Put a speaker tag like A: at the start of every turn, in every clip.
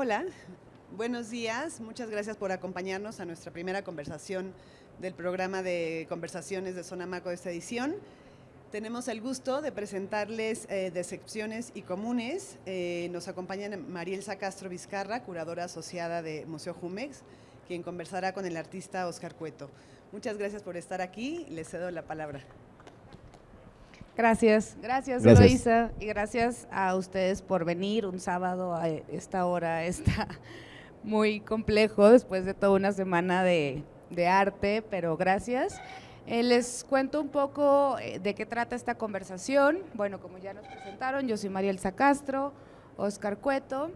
A: Hola, buenos días. Muchas gracias por acompañarnos a nuestra primera conversación del programa de conversaciones de Sonamaco de esta edición. Tenemos el gusto de presentarles Decepciones y Comunes. Nos acompaña Marielsa Castro Vizcarra, curadora asociada de Museo Jumex, quien conversará con el artista Óscar Cueto. Muchas gracias por estar aquí. Les cedo la palabra.
B: Gracias, Eloísa, y gracias a ustedes por venir un sábado a esta hora. Está muy complejo después de toda una semana de arte, pero gracias. Les cuento un poco de qué trata esta conversación. Bueno, como ya nos presentaron, yo soy Marielsa Castro, Óscar Cueto,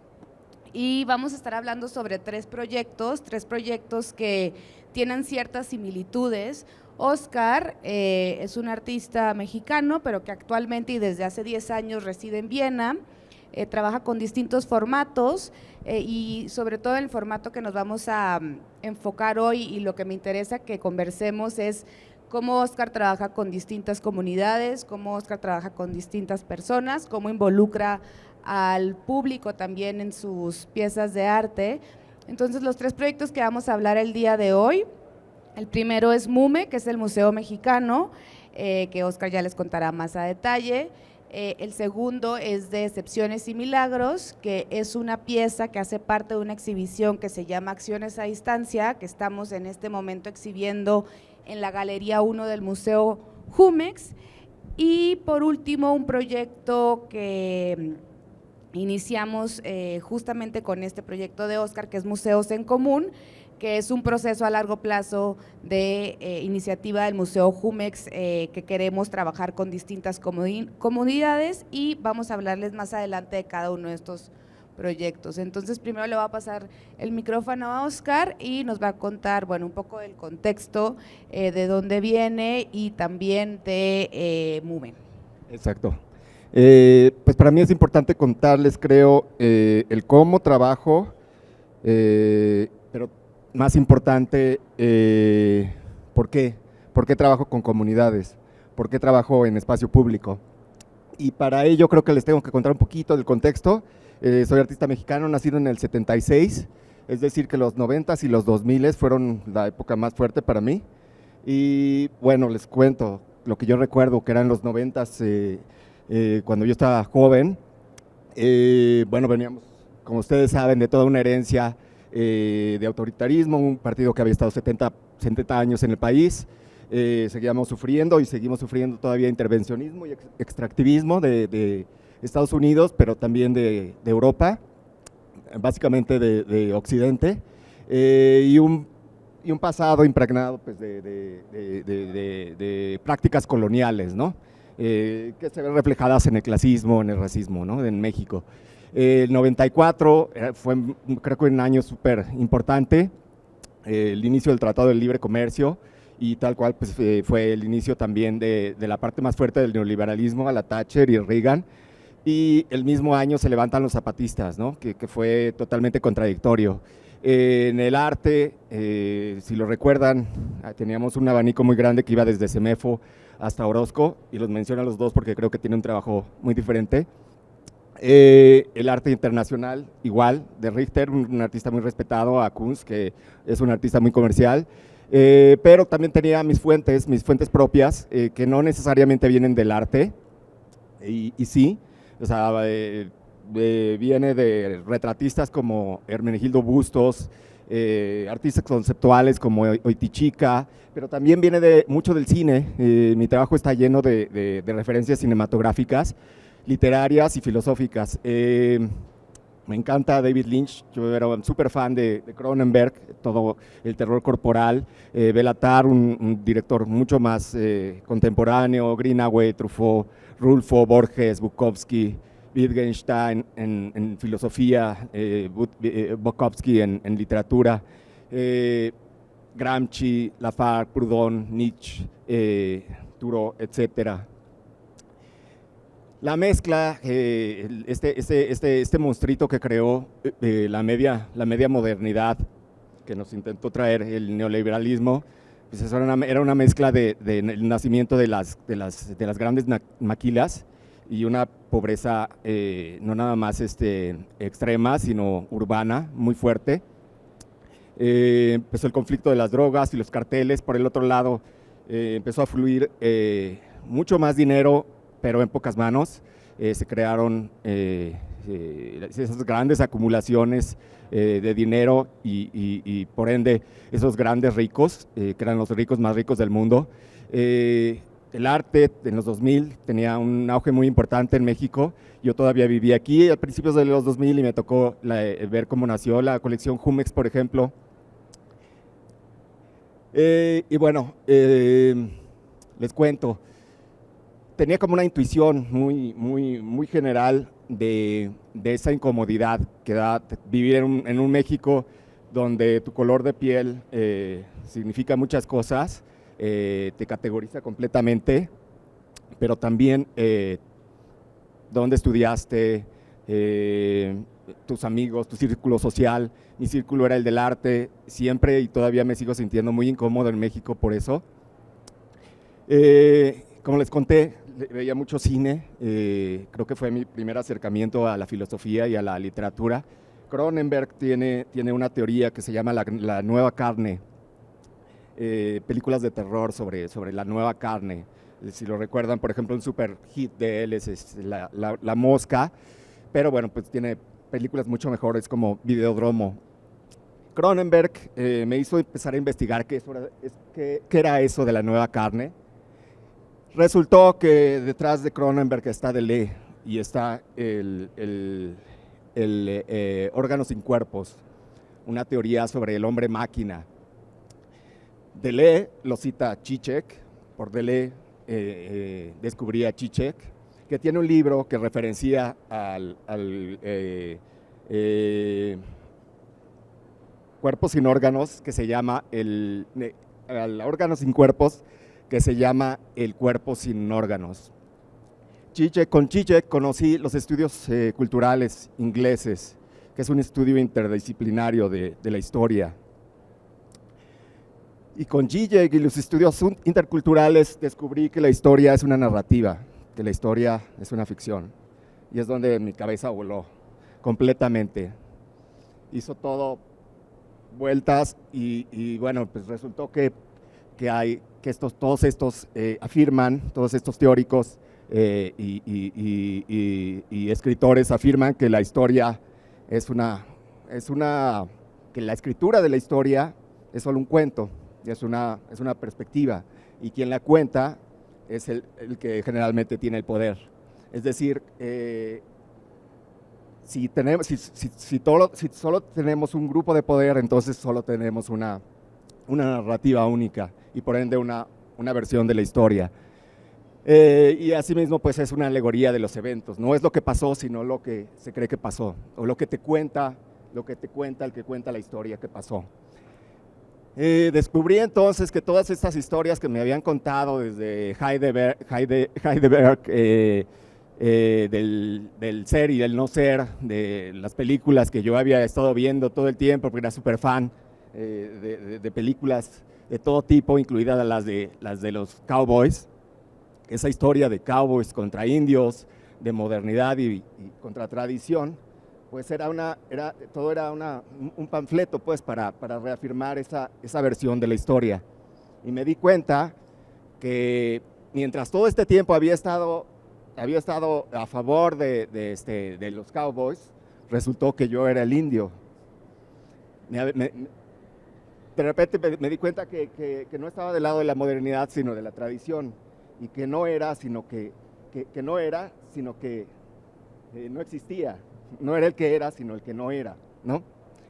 B: y vamos a estar hablando sobre tres proyectos que tienen ciertas similitudes. Óscar es un artista mexicano, pero que actualmente y desde hace 10 años reside en Viena, trabaja con distintos formatos y sobre todo el formato que nos vamos a enfocar hoy y lo que me interesa que conversemos es cómo Óscar trabaja con distintas comunidades, cómo Óscar trabaja con distintas personas, cómo involucra al público también en sus piezas de arte. Entonces, los tres proyectos que vamos a hablar el día de hoy, el primero es MUME, que es el Museo Mexicano, que Óscar ya les contará más a detalle. El segundo es de Decepciones y Milagros, que es una pieza que hace parte de una exhibición que se llama Acciones a Distancia, que estamos en este momento exhibiendo en la Galería 1 del Museo Jumex. Y por último, un proyecto que iniciamos justamente con este proyecto de Óscar, que es Museos en Común, que es un proceso a largo plazo de iniciativa del Museo Jumex que queremos trabajar con distintas comunidades y vamos a hablarles más adelante de cada uno de estos proyectos. Entonces, primero le voy a pasar el micrófono a Óscar y nos va a contar, bueno, un poco del contexto, de dónde viene y también de MUME.
C: Exacto. Pues para mí es importante contarles, creo, el cómo trabajo, pero más importante, ¿por qué? ¿Por qué trabajo con comunidades? ¿Por qué trabajo en espacio público? Y para ello creo que les tengo que contar un poquito del contexto. Soy artista mexicano, nacido en el 76, es decir que los 90s y los 2000s fueron la época más fuerte para mí. Y bueno, les cuento lo que yo recuerdo que eran los 90s, cuando yo estaba joven. Bueno, veníamos, como ustedes saben, de toda una herencia de autoritarismo, un partido que había estado 70 años en el país. Seguíamos sufriendo y seguimos sufriendo todavía intervencionismo y extractivismo de Estados Unidos, pero también de Europa, básicamente de Occidente, y un pasado impregnado pues, de prácticas coloniales, ¿no? Que se ven reflejadas en el clasismo, en el racismo, ¿no? En México. El 94 fue, creo que un año súper importante, el inicio del Tratado de Libre Comercio, y tal cual pues, fue el inicio también de la parte más fuerte del neoliberalismo a la Thatcher y Reagan, y el mismo año se levantan los zapatistas, ¿no? que fue totalmente contradictorio. En el arte, si lo recuerdan, teníamos un abanico muy grande que iba desde Semefo hasta Orozco, y los menciono a los dos porque creo que tiene un trabajo muy diferente. El arte internacional, igual, de Richter, un artista muy respetado, a Kunz, que es un artista muy comercial, pero también tenía mis fuentes propias, que no necesariamente vienen del arte, y sí, o sea, viene de retratistas como Hermenegildo Bustos, artistas conceptuales como Oitichica, pero también viene mucho del cine. Mi trabajo está lleno de referencias cinematográficas, literarias y filosóficas. Me encanta David Lynch, yo era un súper fan de Cronenberg, todo el terror corporal, Béla Tarr, un director mucho más contemporáneo, Greenaway, Truffaut, Rulfo, Borges, Bukowski, Wittgenstein en filosofía, Bukowski en literatura, Gramsci, Lafargue, Proudhon, Nietzsche, Thoreau, etcétera. La mezcla, este monstruito que creó la media modernidad, que nos intentó traer el neoliberalismo, pues era una mezcla del nacimiento de las grandes maquilas y una pobreza no nada más extrema, sino urbana, muy fuerte. Empezó el conflicto de las drogas y los carteles. Por el otro lado, empezó a fluir mucho más dinero, pero en pocas manos. Se crearon esas grandes acumulaciones de dinero y por ende esos grandes ricos, que eran los ricos más ricos del mundo. El arte en los 2000 tenía un auge muy importante en México. Yo todavía vivía aquí a principios de los 2000 y me tocó ver cómo nació la colección Jumex, por ejemplo. Y bueno, les cuento, tenía como una intuición muy general de esa incomodidad que da vivir en un México donde tu color de piel significa muchas cosas, te categoriza completamente, pero también dónde estudiaste, tus amigos, tu círculo social. Mi círculo era el del arte, siempre y todavía me sigo sintiendo muy incómodo en México por eso. Como les conté, veía mucho cine, creo que fue mi primer acercamiento a la filosofía y a la literatura. Cronenberg tiene una teoría que se llama la nueva carne, películas de terror sobre la nueva carne. Si lo recuerdan, por ejemplo, un super hit de él es La Mosca, pero bueno, pues tiene películas mucho mejores como Videodromo. Cronenberg me hizo empezar a investigar qué era eso de la nueva carne. Resultó que detrás de Cronenberg está Deleuze y está el órgano sin cuerpos, una teoría sobre el hombre máquina. Deleuze lo cita Zizek, por Deleuze descubrí a Zizek, que tiene un libro que referencia al cuerpo sin órganos, que se llama al órgano sin cuerpos, que se llama el cuerpo sin órganos. Con Zizek conocí los estudios culturales ingleses, que es un estudio interdisciplinario de la historia. Y con Zizek y los estudios interculturales descubrí que la historia es una narrativa, que la historia es una ficción. Y es donde mi cabeza voló completamente. Hizo todo vueltas y bueno, pues resultó que todos estos afirman, todos estos teóricos y escritores afirman que la historia que la escritura de la historia es solo un cuento, es una perspectiva, y quien la cuenta es el que generalmente tiene el poder. Es decir, si solo tenemos un grupo de poder, entonces solo tenemos una narrativa única y por ende una versión de la historia. Y asimismo, pues es una alegoría de los eventos. No es lo que pasó, sino lo que se cree que pasó, o lo que te cuenta el que cuenta la historia que pasó. Descubrí entonces que todas estas historias que me habían contado desde Heidelberg del ser y del no ser, de las películas que yo había estado viendo todo el tiempo, porque era súper fan de películas de todo tipo, incluidas las de los cowboys. Esa historia de cowboys contra indios, de modernidad y contra tradición, pues todo era un panfleto pues para reafirmar esa versión de la historia. Y me di cuenta que mientras todo este tiempo había estado a favor de los cowboys, resultó que yo era el indio. De repente me di cuenta que no estaba del lado de la modernidad, sino de la tradición, y que no era, sino que no existía. No era el que era, sino el que no era, ¿no?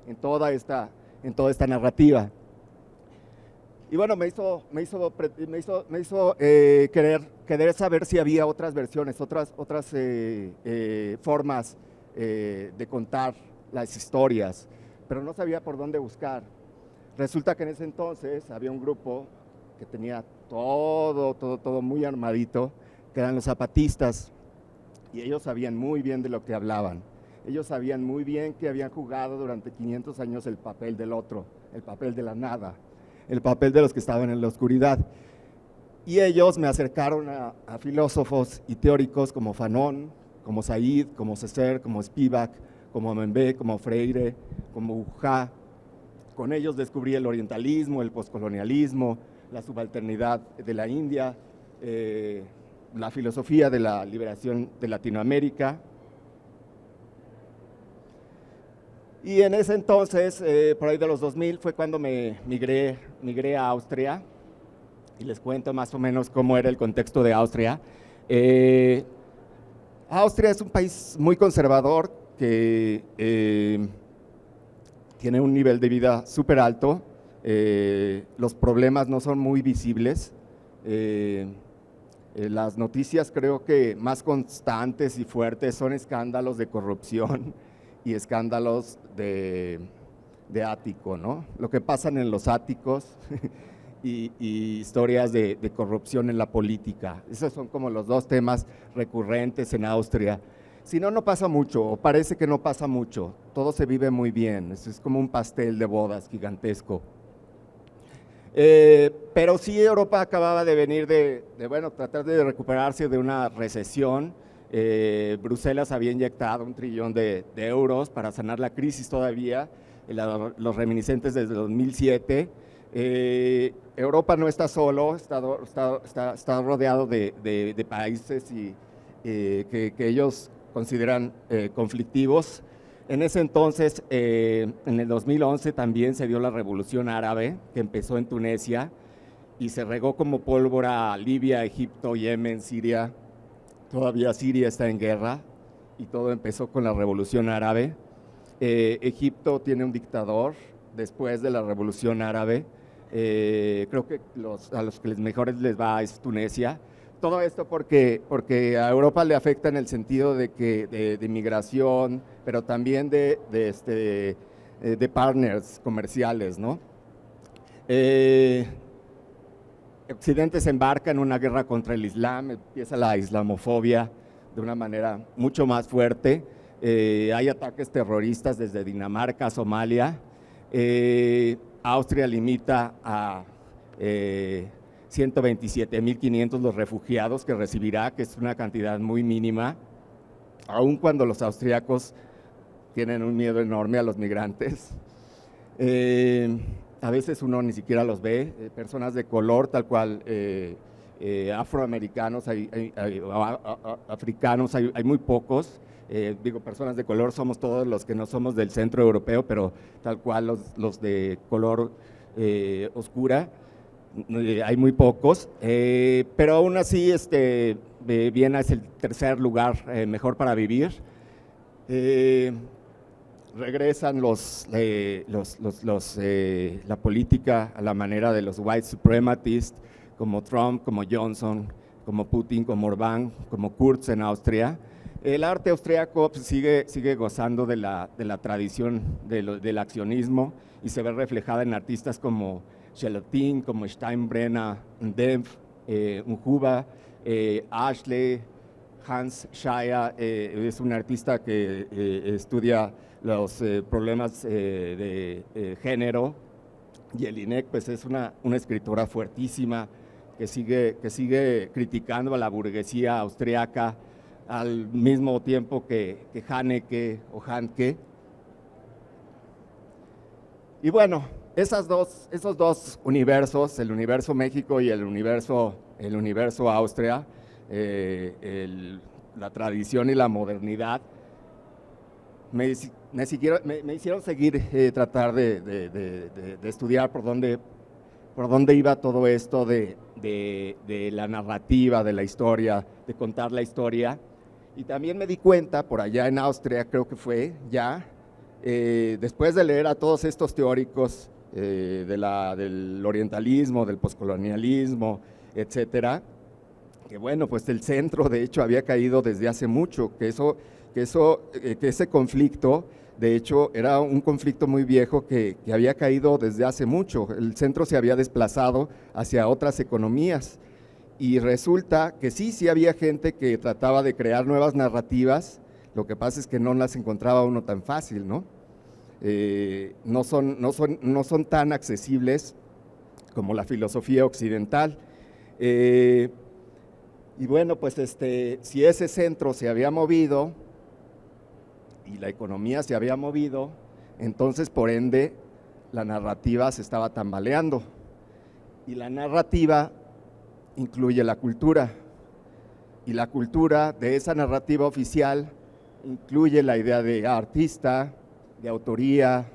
C: En toda esta narrativa. Y bueno, me hizo querer saber si había otras versiones, otras formas de contar las historias, pero no sabía por dónde buscar. Resulta que en ese entonces había un grupo que tenía todo muy armadito, que eran los zapatistas, y ellos sabían muy bien de lo que hablaban. Ellos sabían muy bien que habían jugado durante 500 años el papel del otro, el papel de la nada, el papel de los que estaban en la oscuridad. y ellos me acercaron a filósofos y teóricos como Fanon, como Said, como Césaire, como Spivak, como Mbembe, como Freire, como Ujá. Con ellos descubrí el orientalismo, el poscolonialismo, la subalternidad de la India, la filosofía de la liberación de Latinoamérica. Y en ese entonces, por ahí de los 2000, fue cuando me migré a Austria, y les cuento más o menos cómo era el contexto de Austria. Austria es un país muy conservador que tiene un nivel de vida súper alto, los problemas no son muy visibles, las noticias creo que más constantes y fuertes son escándalos de corrupción y escándalos de ático, ¿no? Lo que pasan en los áticos y historias de corrupción en la política. Esos son como los dos temas recurrentes en Austria. Si no, no pasa mucho, o parece que no pasa mucho, todo se vive muy bien, es como un pastel de bodas gigantesco. Pero sí, Europa acababa de venir bueno, tratar de recuperarse de una recesión. Bruselas había inyectado 1 trillón de euros para sanar la crisis todavía, los reminiscentes desde 2007. Europa no está solo, está rodeado de países que ellos consideran conflictivos. En ese entonces, en el 2011 también se dio la revolución árabe que empezó en Túnez y se regó como pólvora a Libia, Egipto, Yemen, Siria. Todavía Siria está en guerra y todo empezó con la revolución árabe. Egipto tiene un dictador después de la revolución árabe. Creo que a los que mejores les va es Tunisia. Todo esto porque a Europa le afecta en el sentido de migración, pero también de partners comerciales, ¿no? Occidente se embarca en una guerra contra el Islam, empieza la islamofobia de una manera mucho más fuerte. Hay ataques terroristas desde Dinamarca a Somalia. Austria limita a 127.500 los refugiados que recibirá, que es una cantidad muy mínima, aun cuando los austriacos tienen un miedo enorme a los migrantes. A veces uno ni siquiera los ve, personas de color, tal cual, afroamericanos, africanos, hay muy pocos. Digo, personas de color somos todos los que no somos del centro europeo, pero tal cual los de color oscura, hay muy pocos, pero aún así Viena es el tercer lugar mejor para vivir. Regresan la política a la manera de los white supremacists, como Trump, como Johnson, como Putin, como Orbán, como Kurz en Austria. El arte austriaco sigue gozando de la tradición del accionismo y se ve reflejada en artistas como Gelatin, como Steinbrenner, Dempf, Unhuba, Ashley, Hans Scheier, es un artista que estudia los problemas de género, y Jelinek pues es una escritora fuertísima que sigue criticando a la burguesía austriaca al mismo tiempo que Haneke o Hanke. Y bueno, esos dos universos, el universo México y el universo Austria, la tradición y la modernidad, me hicieron seguir, tratar de estudiar por dónde iba todo esto de la narrativa, de la historia, de contar la historia. Y también me di cuenta, por allá en Austria, creo que fue ya, después de leer a todos estos teóricos del orientalismo, del poscolonialismo, etcétera, que bueno, pues el centro de hecho había caído desde hace mucho, que ese conflicto de hecho era un conflicto muy viejo que había caído desde hace mucho. El centro se había desplazado hacia otras economías y resulta que sí había gente que trataba de crear nuevas narrativas, lo que pasa es que no las encontraba uno tan fácil, ¿no? No son tan accesibles como la filosofía occidental. Y bueno, pues si ese centro se había movido y la economía se había movido, entonces por ende la narrativa se estaba tambaleando. Y la narrativa incluye la cultura. Y la cultura de esa narrativa oficial incluye la idea de artista, de autoría,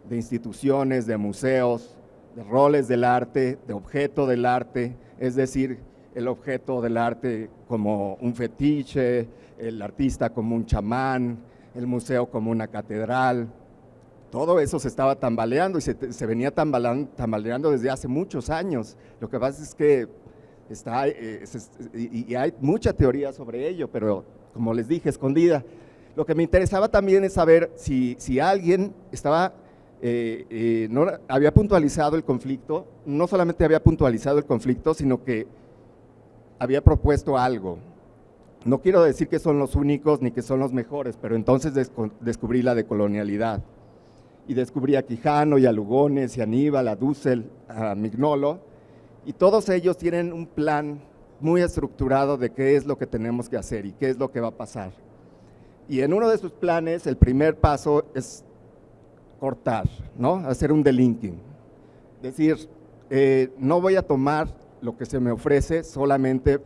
C: de instituciones, de museos, de roles del arte, de objeto del arte, es decir, el objeto del arte como un fetiche, el artista como un chamán, el museo como una catedral. Todo eso se estaba tambaleando y se venía tambaleando desde hace muchos años. Lo que pasa es que y hay mucha teoría sobre ello, pero como les dije, escondida. Lo que me interesaba también es saber si alguien no había puntualizado el conflicto, no solamente había puntualizado el conflicto, sino que había propuesto algo. No quiero decir que son los únicos ni que son los mejores, pero entonces descubrí la decolonialidad. Y descubrí a Quijano y a Lugones y a Aníbal, a Dussel, a Mignolo, y todos ellos tienen un plan muy estructurado de qué es lo que tenemos que hacer y qué es lo que va a pasar. Y en uno de sus planes, el primer paso es cortar, ¿no? Hacer un delinking. Decir, no voy a tomar lo que se me ofrece solamente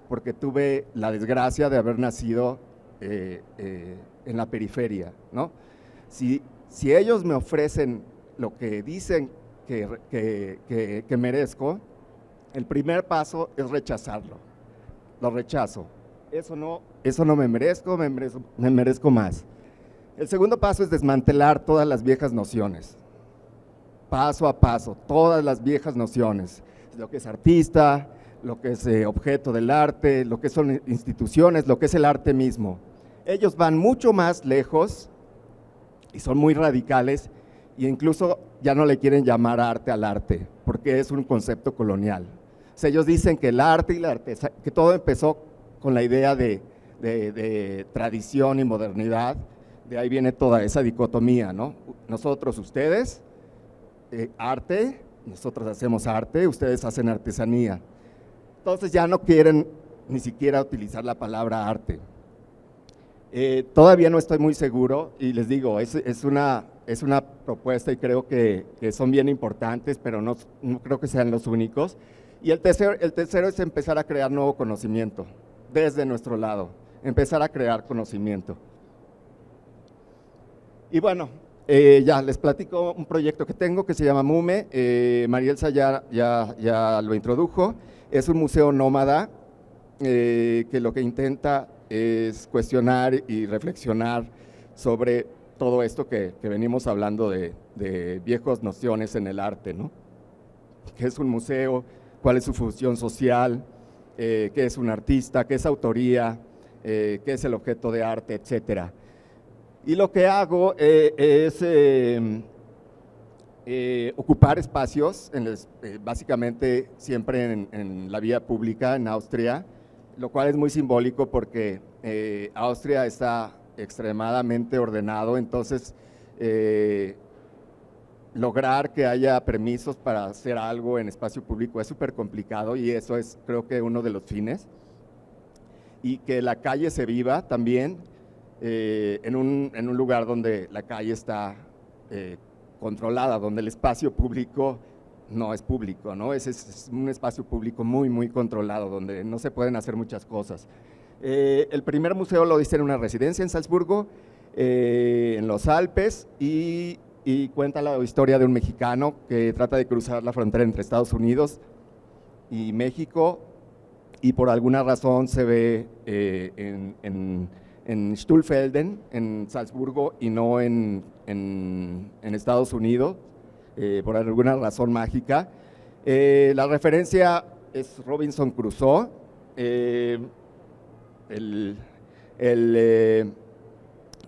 C: porque tuve la desgracia de haber nacido en la periferia, ¿no? Si ellos me ofrecen lo que dicen que merezco, el primer paso es rechazarlo. Lo rechazo. Eso no me merezco, me merezco más. El segundo paso es desmantelar todas las viejas nociones. Paso a paso, todas las viejas nociones. Lo que es artista, lo que es objeto del arte, lo que son instituciones, lo que es el arte mismo. Ellos van mucho más lejos y son muy radicales e incluso ya no le quieren llamar arte al arte, porque es un concepto colonial. O sea, ellos dicen que el arte y la artesanía, que todo empezó con la idea de tradición y modernidad, de ahí viene toda esa dicotomía, ¿no? Nosotros, ustedes, arte, nosotros hacemos arte, ustedes hacen artesanía. Entonces ya no quieren ni siquiera utilizar la palabra arte. Todavía no estoy muy seguro y les digo, es una propuesta y creo que son bien importantes, pero no creo que sean los únicos. Y el tercero es empezar a crear nuevo conocimiento desde nuestro lado, empezar a crear conocimiento. Y bueno, ya les platico un proyecto que tengo que se llama MUME, Marielsa ya lo introdujo, es un museo nómada que lo que intenta es cuestionar y reflexionar sobre todo esto que venimos hablando de viejas nociones en el arte, ¿no? ¿Qué es un museo? ¿Cuál es su función social? ¿Qué es un artista? ¿Qué es autoría? ¿Qué es el objeto de arte? Etcétera. Y lo que hago es ocupar espacios, básicamente siempre en la vía pública en Austria, lo cual es muy simbólico porque Austria está extremadamente ordenado, entonces lograr que haya permisos para hacer algo en espacio público es súper complicado y eso es creo que uno de los fines. Y que la calle se viva también en un lugar donde la calle está controlada, donde el espacio público no es público, ¿no? Es un espacio público muy, muy controlado, donde no se pueden hacer muchas cosas. El primer museo lo hice en una residencia en Salzburgo, en los Alpes, y cuenta la historia de un mexicano que trata de cruzar la frontera entre Estados Unidos y México, y por alguna razón se ve en Stulfelden, en Salzburgo, y no en Estados Unidos, por alguna razón mágica. La referencia es Robinson Crusoe,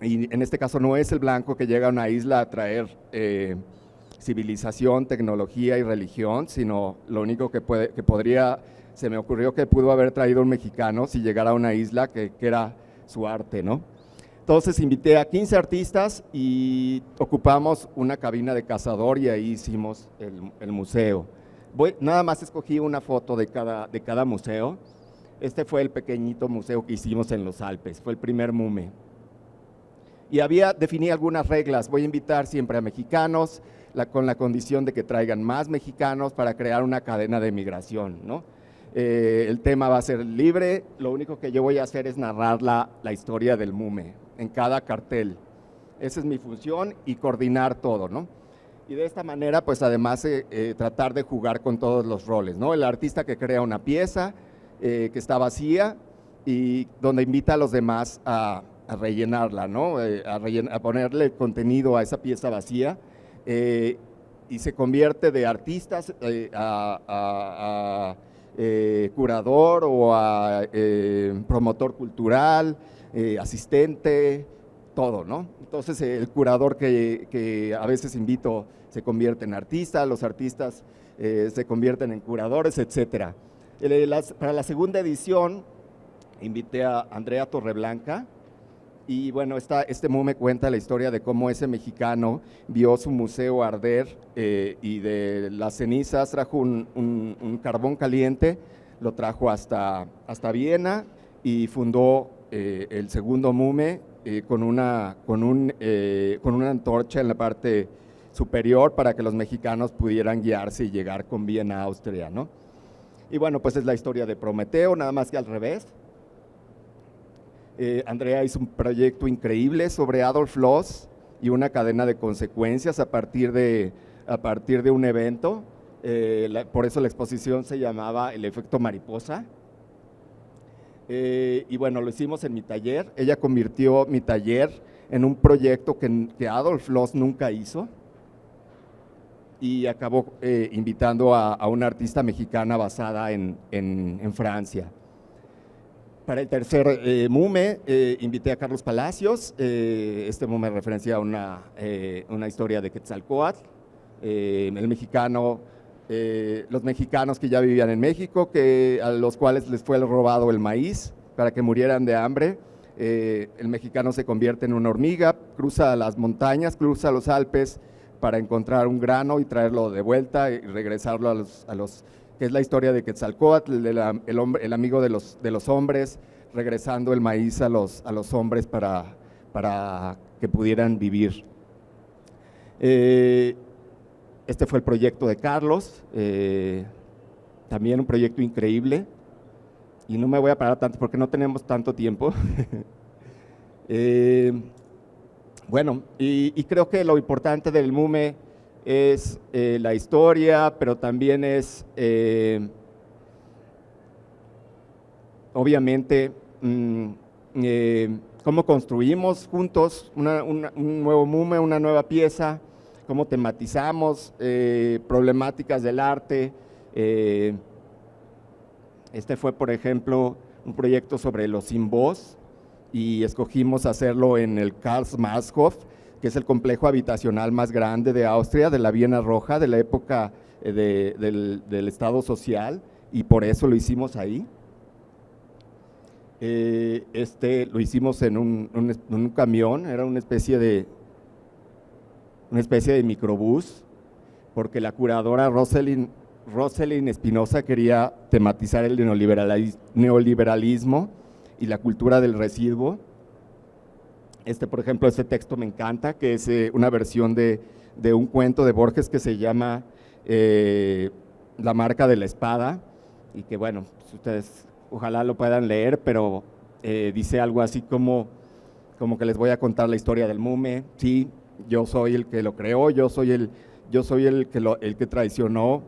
C: y en este caso no es el blanco que llega a una isla a traer civilización, tecnología y religión, sino lo único que se me ocurrió que pudo haber traído un mexicano si llegara a una isla que era su arte, ¿no? Entonces invité a 15 artistas y ocupamos una cabina de cazador y ahí hicimos el museo. Nada más escogí una foto de cada museo. Este fue el pequeñito museo que hicimos en los Alpes, fue el primer MUME. Y definí algunas reglas, voy a invitar siempre a mexicanos, con la condición de que traigan más mexicanos para crear una cadena de migración, ¿no? El tema va a ser libre, lo único que yo voy a hacer es narrar la historia del MUME en cada cartel. Esa es mi función y coordinar todo, ¿no? Y de esta manera, pues además tratar de jugar con todos los roles, ¿no? El artista que crea una pieza que está vacía y donde invita a los demás a rellenarla, ¿no? A ponerle contenido a esa pieza vacía y se convierte de artistas a curador o a promotor cultural, asistente, todo, ¿no? Entonces el curador que a veces invito se convierte en artista, los artistas se convierten en curadores, etcétera. Para la segunda edición invité a Andrea Torreblanca y bueno, este MUME cuenta la historia de cómo ese mexicano vio su museo arder y de las cenizas trajo un carbón caliente, lo trajo hasta Viena y fundó el segundo MUME con una antorcha en la parte superior para que los mexicanos pudieran guiarse y llegar con bien a Austria, ¿no? Y bueno, pues es la historia de Prometeo, nada más que al revés. Andrea hizo un proyecto increíble sobre Adolf Loos y una cadena de consecuencias a partir de un evento. Por eso la exposición se llamaba El efecto mariposa. Y bueno, lo hicimos en mi taller. Ella convirtió mi taller en un proyecto que Adolf Loos nunca hizo y acabó invitando a una artista mexicana basada en Francia. Para el tercer MUME invité a Carlos Palacios. Este MUME referencia a una historia de Quetzalcóatl, los mexicanos que ya vivían en México, a los cuales les fue robado el maíz para que murieran de hambre. El mexicano se convierte en una hormiga, cruza las montañas, cruza los Alpes para encontrar un grano y traerlo de vuelta y regresarlo a los que es la historia de Quetzalcóatl, el amigo de los hombres, regresando el maíz a los hombres para que pudieran vivir. Este fue el proyecto de Carlos, también un proyecto increíble, y no me voy a parar tanto porque no tenemos tanto tiempo. Bueno, y creo que lo importante del MUME es la historia, pero también es, obviamente, cómo construimos juntos un nuevo MUME, una nueva pieza, cómo tematizamos problemáticas del arte. Este fue, por ejemplo, un proyecto sobre los sin voz y escogimos hacerlo en el Karl-Marx-Hof, que es el complejo habitacional más grande de Austria, de la Viena Roja, de la época del Estado social, y por eso lo hicimos ahí. Lo hicimos en un camión, era una especie de microbús, porque la curadora Rosalind Espinosa quería tematizar el neoliberalismo y la cultura del residuo. Por ejemplo, este texto me encanta, que es una versión de un cuento de Borges que se llama La marca de la espada, y que bueno, ustedes ojalá lo puedan leer, pero dice algo así como que les voy a contar la historia del MUME. Sí, yo soy el que lo creó, yo soy el que traicionó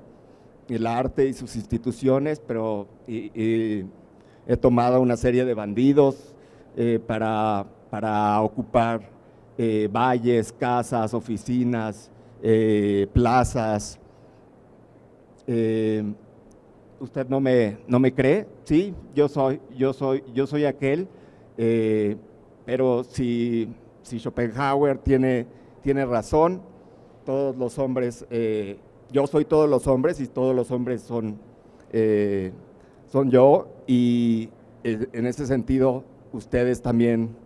C: el arte y sus instituciones, pero he tomado una serie de bandidos para ocupar valles, casas, oficinas, plazas. Usted no me cree, sí, yo soy aquel, pero si Schopenhauer tiene razón, todos los hombres, yo soy todos los hombres y todos los hombres son yo, y en ese sentido ustedes también,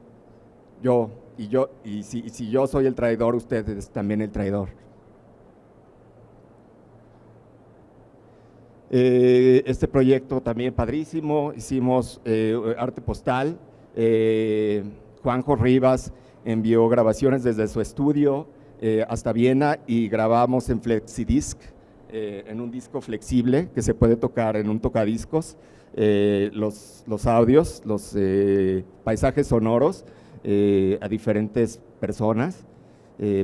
C: y si yo soy el traidor, usted es también el traidor. Este proyecto también padrísimo, hicimos arte postal, Juanjo Rivas envió grabaciones desde su estudio hasta Viena y grabamos en Flexidisc, en un disco flexible que se puede tocar en un tocadiscos, los audios, los paisajes sonoros a diferentes personas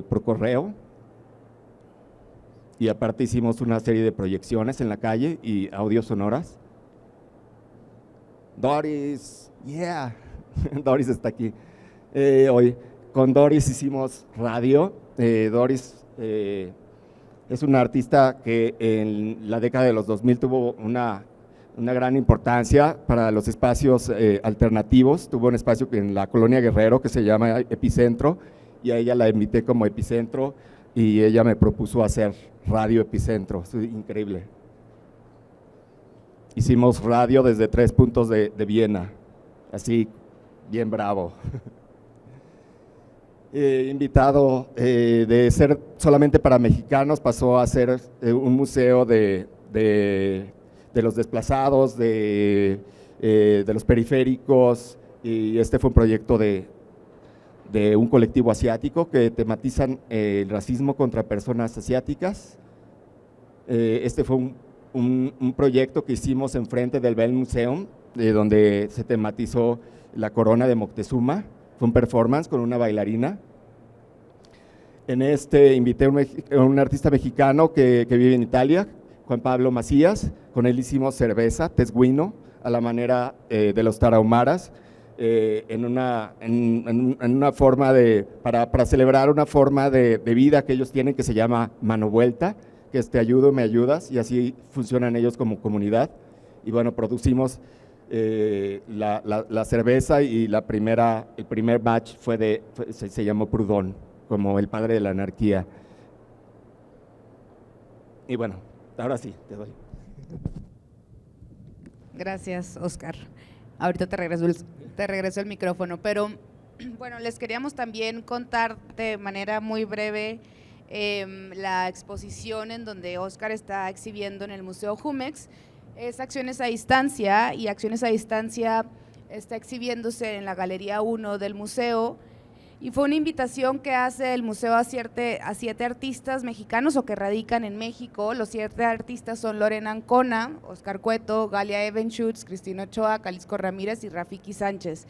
C: por correo. Y aparte hicimos una serie de proyecciones en la calle y audios sonoras. Doris, yeah, Doris está aquí hoy. Con Doris hicimos radio. Doris es una artista que en la década de los 2000 tuvo una gran importancia para los espacios alternativos. Tuvo un espacio en la Colonia Guerrero que se llama Epicentro, y a ella la invité como Epicentro y ella me propuso hacer Radio Epicentro. Es increíble. Hicimos radio desde 3 puntos de Viena, así bien bravo. Invitado de ser solamente para mexicanos, pasó a ser un museo de los desplazados, de los periféricos, y este fue un proyecto de un colectivo asiático que tematizan el racismo contra personas asiáticas. Este fue un proyecto que hicimos enfrente del Bell Museum, donde se tematizó la corona de Moctezuma. Fue un performance con una bailarina. En este invité a un artista mexicano que vive en Italia, Juan Pablo Macías. Con él hicimos cerveza, tesguino, a la manera de los tarahumaras, en una forma para celebrar una forma de vida que ellos tienen que se llama mano vuelta, que es te ayudo, me ayudas, y así funcionan ellos como comunidad. Y bueno, producimos la cerveza, y el primer batch se llamó Proudhon, como el padre de la anarquía. Y bueno, ahora sí, te doy.
B: Gracias, Oscar. Ahorita te regreso el micrófono, pero bueno, les queríamos también contar de manera muy breve la exposición en donde Oscar está exhibiendo en el Museo Jumex. Es Acciones a Distancia, y Acciones a Distancia está exhibiéndose en la Galería 1 del museo, y fue una invitación que hace el museo a 7 artistas mexicanos o que radican en México. Los 7 artistas son Lorena Ancona, Oscar Cueto, Galia Evenschutz, Cristina Ochoa, Jalisco Ramírez y Rafiki Sánchez.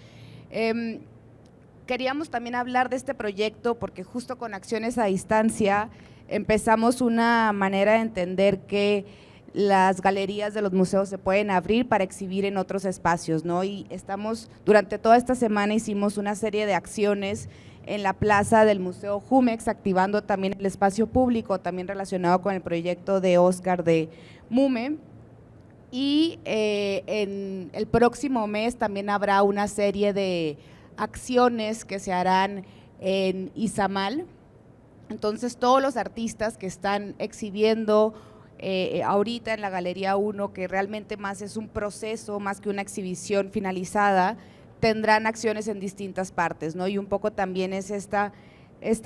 B: Queríamos también hablar de este proyecto porque justo con Acciones a Distancia empezamos una manera de entender que las galerías de los museos se pueden abrir para exhibir en otros espacios, ¿no? Y durante toda esta semana hicimos una serie de acciones en la plaza del Museo Jumex, activando también el espacio público, también relacionado con el proyecto de Oscar de MUME. Y en el próximo mes también habrá una serie de acciones que se harán en Izamal. Entonces, todos los artistas que están exhibiendo ahorita en la Galería 1, que realmente más es un proceso, más que una exhibición finalizada, tendrán acciones en distintas partes, ¿no? Y un poco también es esta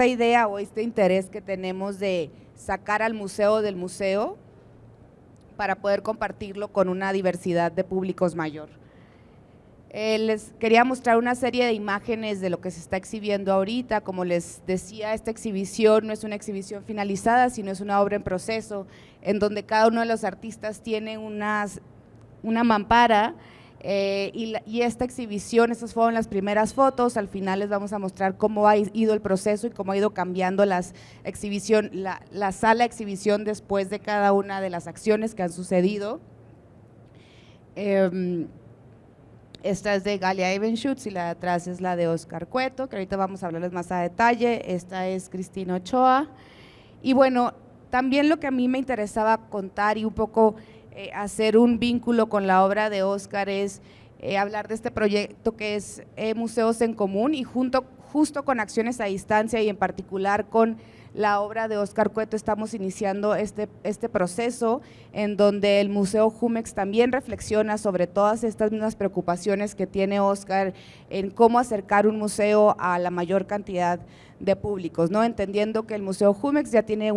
B: idea o este interés que tenemos de sacar al museo del museo para poder compartirlo con una diversidad de públicos mayor. Les quería mostrar una serie de imágenes de lo que se está exhibiendo ahorita. Como les decía, esta exhibición no es una exhibición finalizada, sino es una obra en proceso, en donde cada uno de los artistas tiene una mampara, y esta exhibición, estas fueron las primeras fotos. Al final les vamos a mostrar cómo ha ido el proceso y cómo ha ido cambiando la sala de exhibición después de cada una de las acciones que han sucedido. Esta es de Galia Evenschutz y la de atrás es la de Oscar Cueto, que ahorita vamos a hablarles más a detalle. Esta es Cristina Ochoa. Y bueno, también lo que a mí me interesaba contar y un poco hacer un vínculo con la obra de Oscar es hablar de este proyecto que es Museos en Común, y justo con Acciones a Distancia y en particular con la obra de Óscar Cueto estamos iniciando este proceso en donde el Museo Jumex también reflexiona sobre todas estas mismas preocupaciones que tiene Óscar en cómo acercar un museo a la mayor cantidad de públicos, ¿no? Entendiendo que el Museo Jumex ya tiene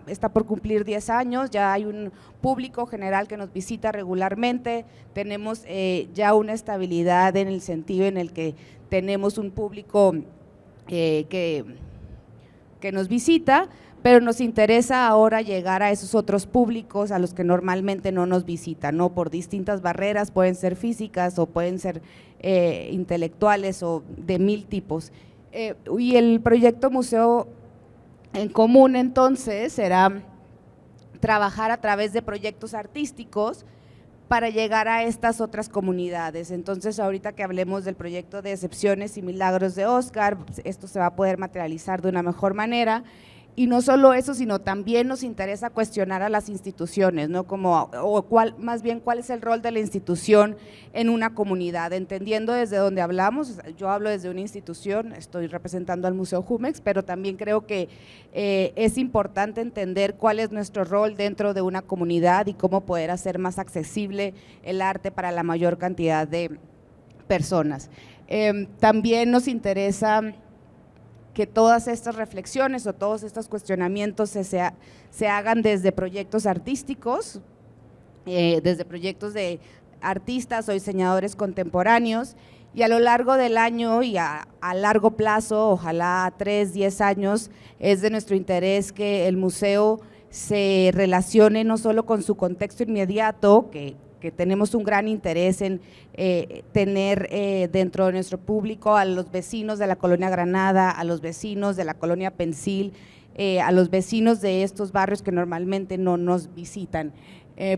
B: está por cumplir 10 años, ya hay un público general que nos visita regularmente, tenemos ya una estabilidad en el sentido en el que tenemos un público que nos visita, pero nos interesa ahora llegar a esos otros públicos a los que normalmente no nos visitan, ¿no? Por distintas barreras, pueden ser físicas o pueden ser intelectuales o de 1000 tipos. Y el proyecto Museo en Común entonces será trabajar a través de proyectos artísticos para llegar a estas otras comunidades. Entonces ahorita que hablemos del proyecto de Excepciones y Milagros de Óscar, esto se va a poder materializar de una mejor manera. Y no solo eso, sino también nos interesa cuestionar a las instituciones, ¿no? Más bien, ¿cuál es el rol de la institución en una comunidad? Entendiendo desde donde hablamos, yo hablo desde una institución, estoy representando al Museo Jumex, pero también creo que es importante entender cuál es nuestro rol dentro de una comunidad y cómo poder hacer más accesible el arte para la mayor cantidad de personas. También nos interesa que todas estas reflexiones o todos estos cuestionamientos se hagan desde proyectos artísticos, desde proyectos de artistas o diseñadores contemporáneos, y a lo largo del año y a largo plazo, ojalá 3, 10 años, es de nuestro interés que el museo se relacione no solo con su contexto inmediato, que tenemos un gran interés en tener dentro de nuestro público a los vecinos de la Colonia Granada, a los vecinos de la Colonia Pensil, a los vecinos de estos barrios que normalmente no nos visitan,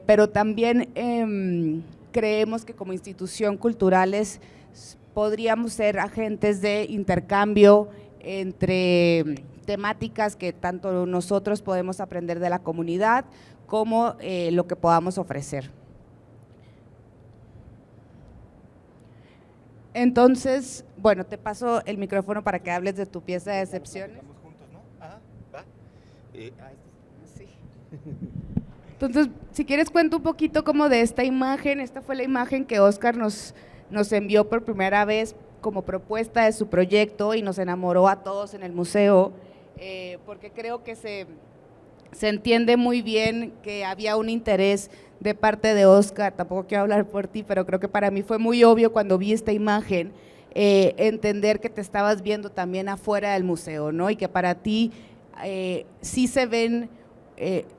B: pero también creemos que como institución culturales podríamos ser agentes de intercambio entre temáticas que tanto nosotros podemos aprender de la comunidad como lo que podamos ofrecer. Entonces, bueno, te paso el micrófono para que hables de tu pieza de Excepciones.
C: Vamos juntos, ¿no? Ajá, va.
B: Sí. Entonces, si quieres cuento un poquito como de esta imagen. Esta fue la imagen que Óscar nos envió por primera vez como propuesta de su proyecto y nos enamoró a todos en el museo, porque creo que se entiende muy bien que había un interés de parte de Óscar. Tampoco quiero hablar por ti, pero creo que para mí fue muy obvio cuando vi esta imagen, entender que te estabas viendo también afuera del museo, ¿no? Y que para ti sí se ven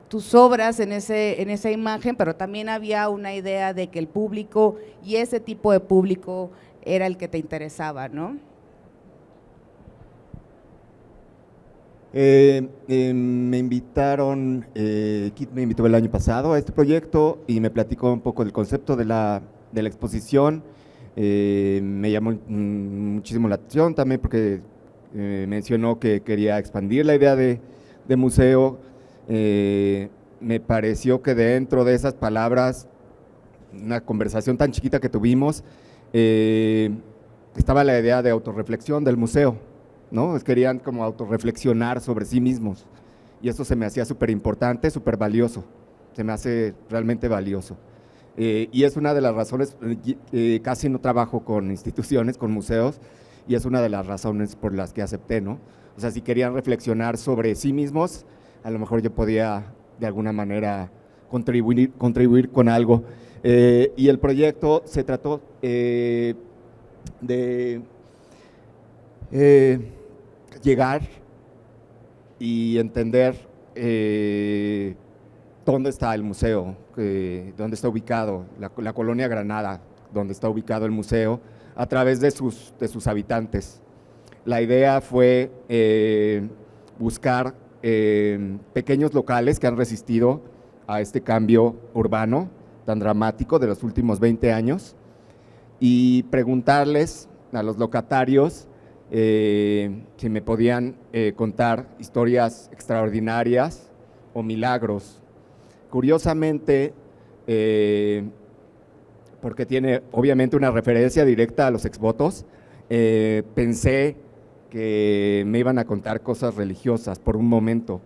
B: tus obras en esa imagen, pero también había una idea de que el público y ese tipo de público era el que te interesaba, ¿no?
C: Me invitaron, Kit me invitó el año pasado a este proyecto y me platicó un poco del concepto de la exposición. Me llamó muchísimo la atención también porque mencionó que quería expandir la idea de museo. Me pareció que dentro de esas palabras, una conversación tan chiquita que tuvimos, estaba la idea de autorreflexión del museo, ¿no? Querían como autorreflexionar sobre sí mismos y eso se me hacía súper importante, súper valioso, se me hace realmente valioso. Y es una de las razones, casi no trabajo con instituciones, con museos, y es una de las razones por las que acepté, ¿no? O sea, si querían reflexionar sobre sí mismos, a lo mejor yo podía de alguna manera contribuir con algo. Y el proyecto se trató de llegar y entender dónde está el museo, dónde está ubicado, la Colonia Granada, donde está ubicado el museo, a través de sus habitantes. La idea fue buscar pequeños locales que han resistido a este cambio urbano tan dramático de los últimos 20 años y preguntarles a los locatarios si me podían contar historias extraordinarias o milagros. Curiosamente, porque tiene obviamente una referencia directa a los exvotos, pensé que me iban a contar cosas religiosas por un momento,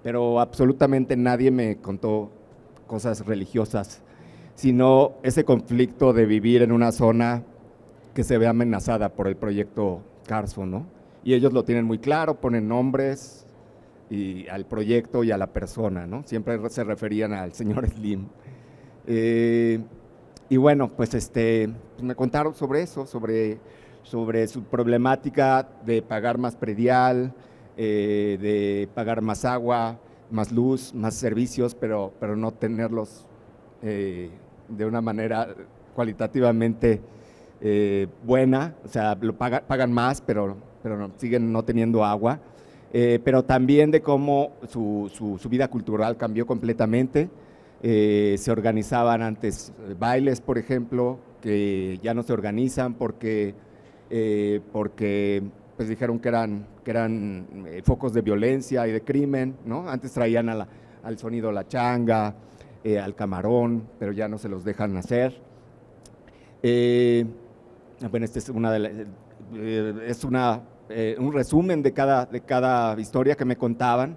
C: pero absolutamente nadie me contó cosas religiosas, sino ese conflicto de vivir en una zona que se ve amenazada por el proyecto Carso, ¿no? Y ellos lo tienen muy claro, ponen nombres y al proyecto y a la persona, ¿no? Siempre se referían al señor Slim. Y bueno, pues me contaron sobre eso, sobre su problemática de pagar más predial, de pagar más agua, más luz, más servicios, pero no tenerlos de una manera cualitativamente buena, o sea, pagan más, pero siguen no teniendo agua, pero también de cómo su vida cultural cambió completamente. Se organizaban antes bailes, por ejemplo, que ya no se organizan porque pues dijeron que eran focos de violencia y de crimen, ¿no? Antes traían al sonido la changa, al camarón, pero ya no se los dejan hacer. Bueno, esta es un resumen de cada historia que me contaban.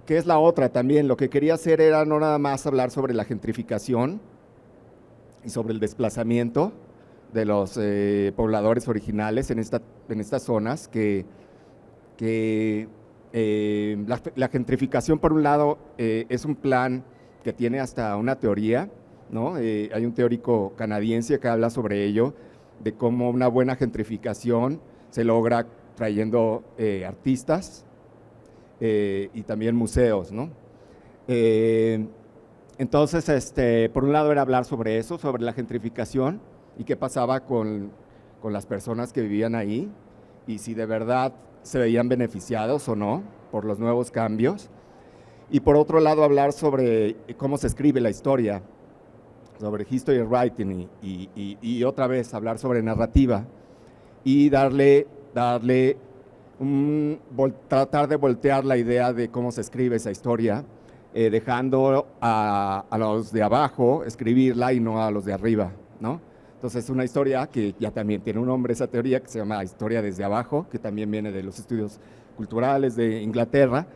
C: ¿Qué es la otra también? Lo que quería hacer era no nada más hablar sobre la gentrificación y sobre el desplazamiento de los pobladores originales en estas zonas, la gentrificación, por un lado, es un plan que tiene hasta una teoría, ¿no? Hay un teórico canadiense que habla sobre ello, de cómo una buena gentrificación se logra trayendo artistas y también museos, ¿no? Entonces, por un lado era hablar sobre eso, sobre la gentrificación y qué pasaba con las personas que vivían ahí y si de verdad se veían beneficiados o no por los nuevos cambios. Y por otro lado hablar sobre cómo se escribe la historia, sobre history writing y otra vez hablar sobre narrativa y tratar de voltear la idea de cómo se escribe esa historia, dejando a los de abajo escribirla y no a los de arriba, ¿no? Entonces es una historia que ya también tiene un nombre, esa teoría, que se llama historia desde abajo, que también viene de los estudios culturales de Inglaterra.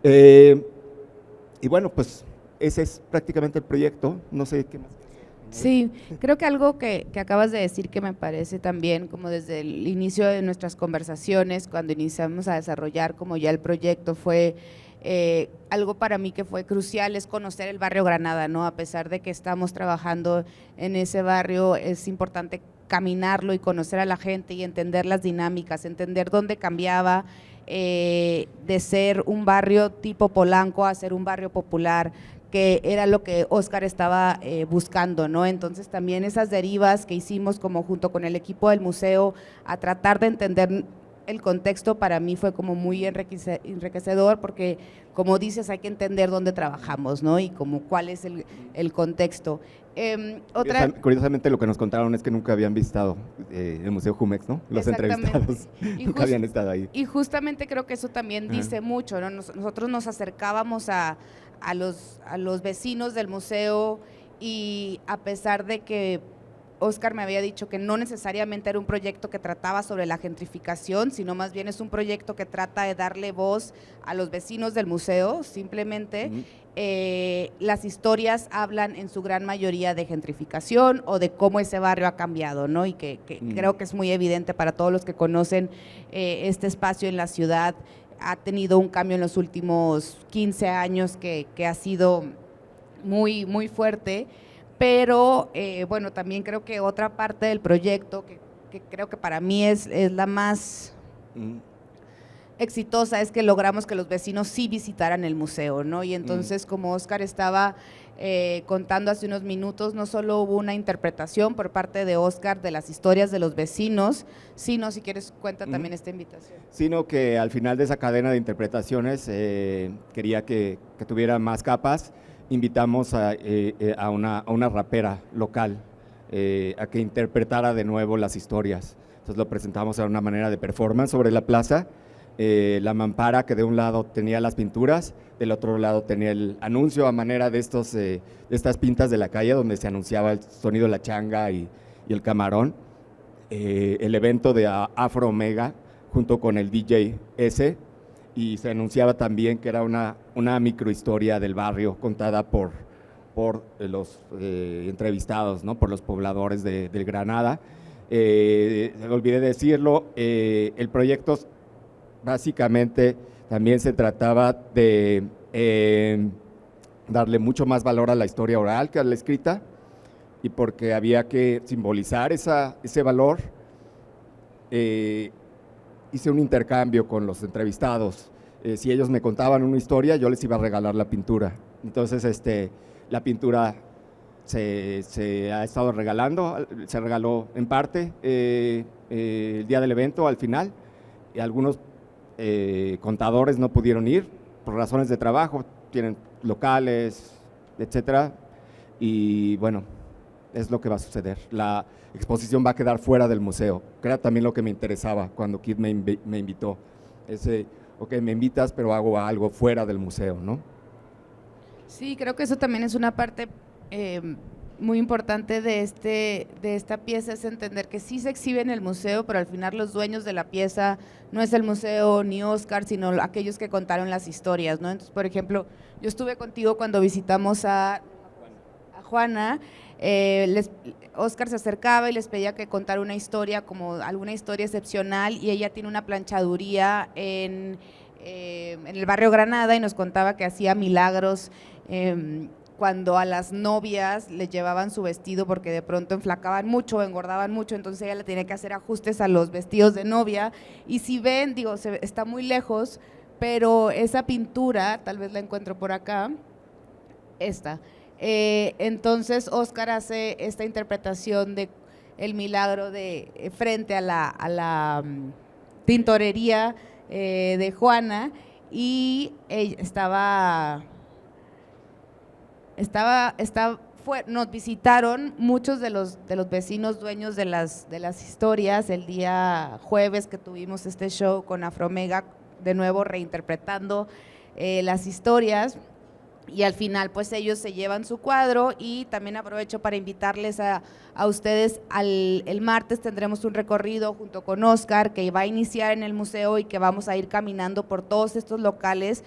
C: Y bueno, pues ese es prácticamente el proyecto, no sé qué más.
B: Sí, creo que algo que acabas de decir que me parece también como desde el inicio de nuestras conversaciones, cuando iniciamos a desarrollar como ya el proyecto, fue algo para mí que fue crucial, es conocer el barrio Granada, ¿no? A pesar de que estamos trabajando en ese barrio, es importante caminarlo y conocer a la gente y entender las dinámicas, entender dónde cambiaba de ser un barrio tipo Polanco a ser un barrio popular, que era lo que Óscar estaba buscando, ¿no? Entonces también esas derivas que hicimos como junto con el equipo del museo a tratar de entender el contexto, para mí fue como muy enriquecedor, porque como dices hay que entender dónde trabajamos, ¿no? Y como cuál es el contexto.
C: Curiosamente lo que nos contaron es que nunca habían visitado el Museo Jumex, ¿no? Los entrevistados nunca habían estado ahí.
B: Y justamente creo que eso también dice mucho, ¿no? Nosotros nos acercábamos a los vecinos del museo y a pesar de que Óscar me había dicho que no necesariamente era un proyecto que trataba sobre la gentrificación, sino más bien es un proyecto que trata de darle voz a los vecinos del museo, simplemente las historias hablan en su gran mayoría de gentrificación o de cómo ese barrio ha cambiado, ¿no? Y que creo que es muy evidente para todos los que conocen este espacio en la ciudad. Ha tenido un cambio en los últimos 15 años que ha sido muy, muy fuerte, pero bueno, también creo que otra parte del proyecto que creo que para mí es la más exitosa es que logramos que los vecinos sí visitaran el museo, ¿no? Y entonces como Óscar estaba contando hace unos minutos, no solo hubo una interpretación por parte de Óscar de las historias de los vecinos, sino, si quieres, cuenta también esta invitación.
C: Sino que al final de esa cadena de interpretaciones quería que tuviera más capas. Invitamos a una rapera local a que interpretara de nuevo las historias. Entonces lo presentamos de una manera de performance sobre la plaza. La mampara, que de un lado tenía las pinturas, del otro lado tenía el anuncio a manera de estas pintas de la calle donde se anunciaba el sonido de la changa y el camarón. El evento de Afro Omega junto con el DJ S, y se anunciaba también que era una microhistoria del barrio contada por los entrevistados, ¿no? Por los pobladores del Granada. Olvidé decirlo, el proyecto básicamente también se trataba de darle mucho más valor a la historia oral que a la escrita, y porque había que simbolizar ese valor, hice un intercambio con los entrevistados. Si ellos me contaban una historia, yo les iba a regalar la pintura. Entonces, la pintura se ha estado regalando, se regaló en parte el día del evento, al final, y algunos contadores no pudieron ir por razones de trabajo, tienen locales, etcétera, y bueno, es lo que va a suceder. La exposición va a quedar fuera del museo, que era también lo que me interesaba cuando Kid me invitó. Ok, me invitas, pero hago algo fuera del museo, ¿no?
B: Sí, creo que eso también es una parte muy importante de esta pieza, es entender que sí se exhibe en el museo, pero al final los dueños de la pieza no es el museo ni Óscar, sino aquellos que contaron las historias, ¿no? Entonces, por ejemplo, yo estuve contigo cuando visitamos a Juana. Óscar se acercaba y les pedía que contara una historia, como alguna historia excepcional, y ella tiene una planchaduría en el barrio Granada, y nos contaba que hacía milagros cuando a las novias les llevaban su vestido porque de pronto enflacaban mucho, engordaban mucho, entonces ella le tenía que hacer ajustes a los vestidos de novia. Y si ven, digo, está muy lejos, pero esa pintura, tal vez la encuentro por acá, entonces Óscar hace esta interpretación de el milagro de frente a la tintorería de Juana, y nos visitaron muchos de los vecinos dueños de las historias el día jueves que tuvimos este show con Afromega, de nuevo reinterpretando las historias. Y al final pues ellos se llevan su cuadro, y también aprovecho para invitarles a ustedes, el martes tendremos un recorrido junto con Óscar que va a iniciar en el museo, y que vamos a ir caminando por todos estos locales,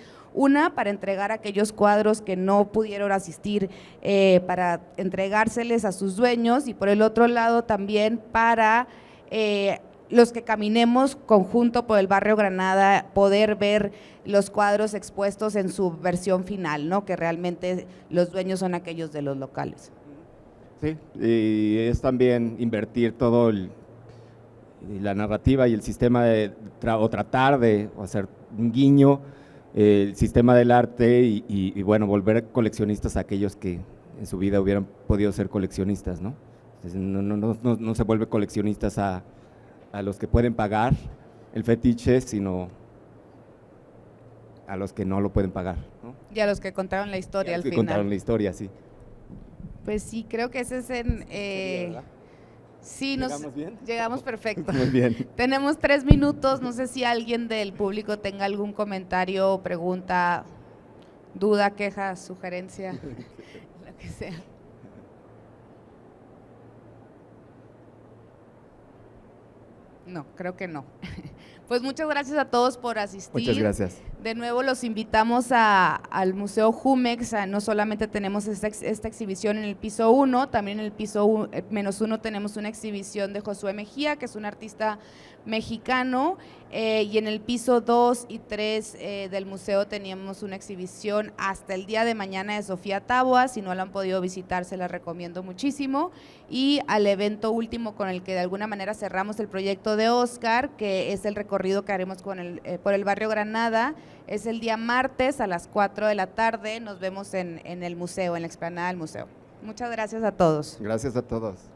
B: para entregar aquellos cuadros que no pudieron asistir, para entregárseles a sus dueños, y por el otro lado también para los que caminemos conjunto por el barrio Granada, poder ver los cuadros expuestos en su versión final, ¿no? Que realmente los dueños son aquellos de los locales.
C: Sí, y es también invertir todo la narrativa y el sistema o tratar de hacer un guiño, el sistema del arte, y bueno, volver coleccionistas a aquellos que en su vida hubieran podido ser coleccionistas, ¿no? Entonces, no se vuelve coleccionistas a los que pueden pagar el fetiche, sino a los que no lo pueden pagar, ¿no?
B: Y a los que contaron la historia al final.
C: Contaron la historia, sí.
B: Pues sí, creo que ese es sí,
C: ¿Llegamos bien?
B: Llegamos perfecto.
C: Muy bien.
B: Tenemos 3 minutos, no sé si alguien del público tenga algún comentario, pregunta, duda, queja, sugerencia, lo que sea. No, creo que no. Pues muchas gracias a todos por asistir.
C: Muchas gracias.
B: De nuevo los invitamos al Museo Jumex. No solamente tenemos esta exhibición en el piso 1, también en el piso -1 tenemos una exhibición de Josué Mejía, que es un artista mexicano, y en el piso 2 y 3 del museo teníamos una exhibición hasta el día de mañana de Sofía Taboa. Si no la han podido visitar, se la recomiendo muchísimo. Y al evento último con el que de alguna manera cerramos el proyecto de Óscar, que es el recorrido que haremos por el barrio Granada, es el día martes a las 4 de la tarde. Nos vemos en el museo, en la explanada del museo. Muchas gracias a todos.
C: Gracias a todos.